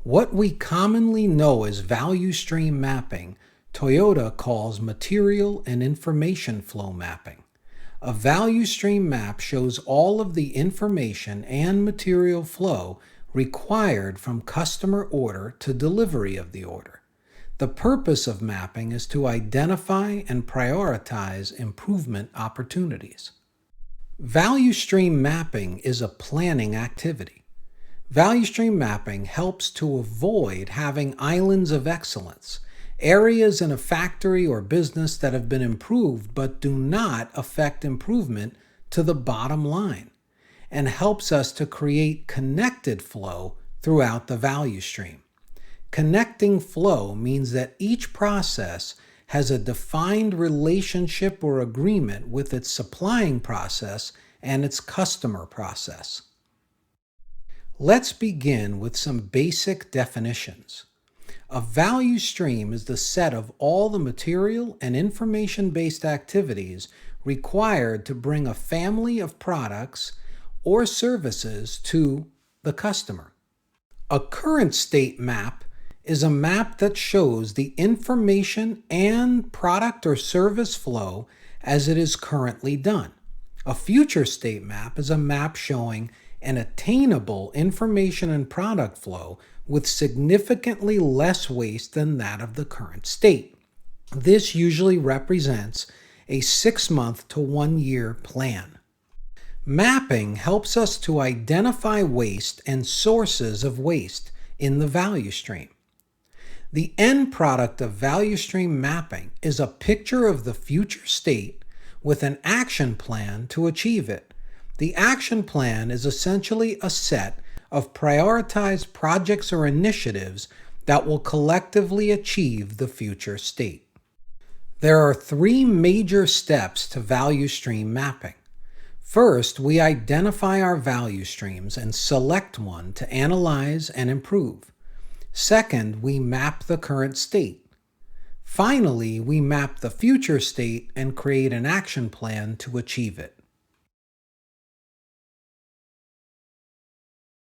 What we commonly know as value stream mapping, Toyota calls material and information flow mapping. A value stream map shows all of the information and material flow required from customer order to delivery of the order. The purpose of mapping is to identify and prioritize improvement opportunities. Value stream mapping is a planning activity. Value stream mapping helps to avoid having islands of excellence, areas in a factory or business that have been improved but do not affect improvement to the bottom line, and helps us to create connected flow throughout the value stream. Connecting flow means that each process has a defined relationship or agreement with its supplying process and its customer process. Let's begin with some basic definitions. A value stream is the set of all the material and information-based activities required to bring a family of products or services to the customer. A current state map is a map that shows the information and product or service flow as it is currently done. A future state map is a map showing an attainable information and product flow with significantly less waste than that of the current state. This usually represents a 6-month to 1-year plan. Mapping helps us to identify waste and sources of waste in the value stream. The end product of value stream mapping is a picture of the future state with an action plan to achieve it. The action plan is essentially a set of prioritized projects or initiatives that will collectively achieve the future state. There are 3 major steps to value stream mapping. First, we identify our value streams and select one to analyze and improve. Second, we map the current state. Finally, we map the future state and create an action plan to achieve it.